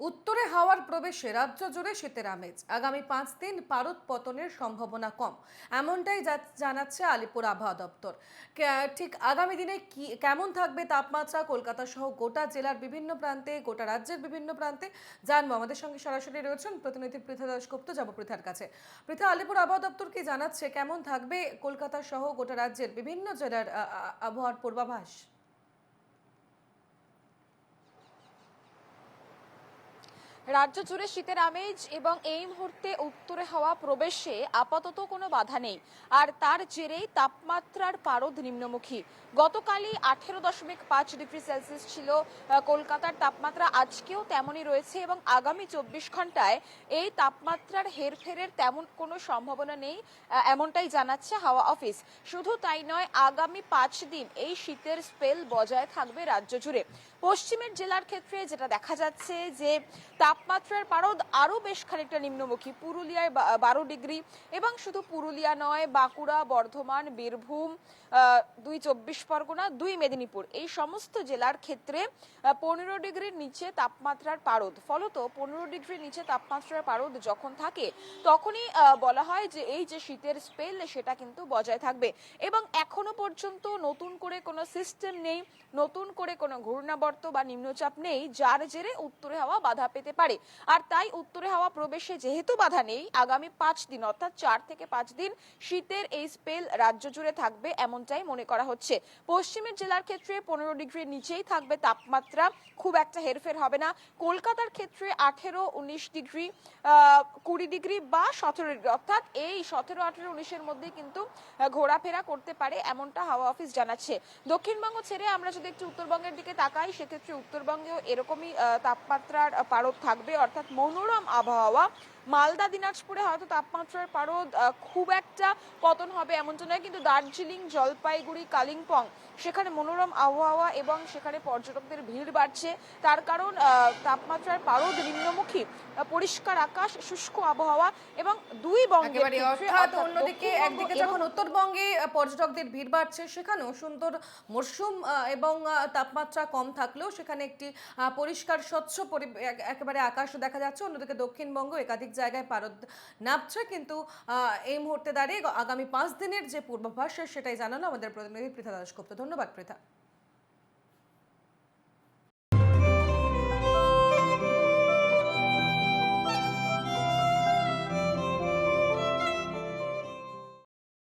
উত্তরে হাওয়ার প্রবেশে রাজ্য জুড়ে শীতের আমেজ। আগামী 5 দিন পারদ পতনের সম্ভাবনা কম, এমনটাই জানাচ্ছে আলিপুর আবহাওয়া দপ্তর। ঠিক আগামী দিনে কেমন থাকবে তাপমাত্রা কলকাতা সহ গোটা জেলার বিভিন্ন প্রান্তে, গোটা রাজ্যের বিভিন্ন প্রান্তে জানবো। আমাদের সঙ্গে সরাসরি রয়েছেন প্রতিনিধি পৃথা দাশগুপ্ত। যাবো পৃথার কাছে। পৃথা, আলিপুর আবহাওয়া দপ্তর কি জানাচ্ছে, কেমন থাকবে কলকাতা সহ গোটা রাজ্যের বিভিন্ন জেলার আবহাওয়ার পূর্বাভাস? রাজ্য জুড়ে শীতের আমেজ এবং এই মুহূর্তে উত্তরে হাওয়া প্রবেশে আপাতত কোনো বাধা নেই। আর তার জেরেই তাপমাত্রার পারদ নিম্নমুখী। গতকালই 18.5 ডিগ্রি সেলসিয়াস ছিল কলকাতার তাপমাত্রা, আজকেও তেমনই রয়েছে এবং আগামী 24 ঘন্টায় এই তাপমাত্রার হেরফেরের তেমন কোনো সম্ভাবনা নেই, এমনটাই জানাচ্ছে হাওয়া অফিস। শুধু তাই নয়, আগামী 5 দিন এই শীতের স্পেল বজায় থাকবে রাজ্য জুড়ে। পশ্চিমের জেলার ক্ষেত্রে যেটা দেখা যাচ্ছে যে তাপমাত্রার পারদ আরো বেশ খানিকটা নিম্নমুখী। পুরুলিয়ায় 12 ডিগ্রি, এবং শুধু পুরুলিয়া নয়, বাঁকুড়া, বর্ধমান, বীরভূম, 2 চব্বিশ পরগনা, 2 মেদিনীপুর, এই সমস্ত জেলার ক্ষেত্রে 15 ডিগ্রির নিচে তাপমাত্রার পারদ। ফলত 15 ডিগ্রির নিচে তাপমাত্রার পারদ যখন থাকে তখনই বলা হয় যে এই যে শীতের স্পেল সেটা কিন্তু বজায় থাকবে। এবং এখনো পর্যন্ত নতুন করে কোনো সিস্টেম নেই, নতুন করে কোনো ঘূর্ণাবর্ত বা নিম্নচাপ নেই, যার জেরে উত্তরে হাওয়া বাধা পেতে পারে। আর তাই উত্তরে হাওয়া প্রবেশে যেহেতু বাধা নেই, আগামী 5 দিন অর্থাৎ 4 থেকে 5 দিন শীতের এই স্পেল রাজ্য জুড়ে থাকবে, এমনটাই মনে করা হচ্ছে। পশ্চিমের জেলার ক্ষেত্রে 15 ডিগ্রির নিচেই থাকবে তাপমাত্রা, খুব একটা হেরফের হবে না। কলকাতার ক্ষেত্রে 18-19 ডিগ্রি, 20 ডিগ্রি বা 17 ডিগ্রি, অর্থাৎ এই 17, 18, 19-এর মধ্যে কিন্তু ঘোরাফেরা করতে পারে, এমনটা হাওয়া অফিস জানাচ্ছে। দক্ষিণবঙ্গ ছেড়ে আমরা যদি একটু উত্তরবঙ্গের দিকে তাকাই, সেক্ষেত্রে উত্তরবঙ্গেও এরকমই তাপমাত্রার পারদ থাকবে, অর্থাৎ মনোরম আবহাওয়া। মালদা, দিনাজপুরে হয়তো তাপমাত্রার পারদ খুব একটা পতন হবে এমনটা নয়, কিন্তু দার্জিলিং, জলপাইগুড়ি, কালিম্পং, সেখানে মনোরম আবহাওয়া এবং সেখানে পর্যটকদের ভিড় বাড়ছে। তার কারণ তাপমাত্রার পারদ নিম্নমুখী, পরিষ্কার আকাশ, শুষ্ক আবহাওয়া, এবং দুই বঙ্গের ক্ষেত্রে, অর্থাৎ অর্থাৎ অন্যদিকে একদিকে যখন উত্তরবঙ্গে পর্যটকদের ভিড় বাড়ছে, সেখানেও সুন্দর মরশুম এবং তাপমাত্রা কম থাকলেও সেখানে একটি পরিষ্কার স্বচ্ছ একেবারে আকাশ দেখা যাচ্ছে। অন্যদিকে দক্ষিণবঙ্গ একাধিক জায়গায় পারদ নামছে, কিন্তু এই মুহূর্তে দাঁড়িয়ে আগামী 5 দিনের যে পূর্বাভাস সেটাই জানালো আমাদের প্রতিনিধি পৃথা দাশগুপ্ত। ধন্যবাদ পৃথা।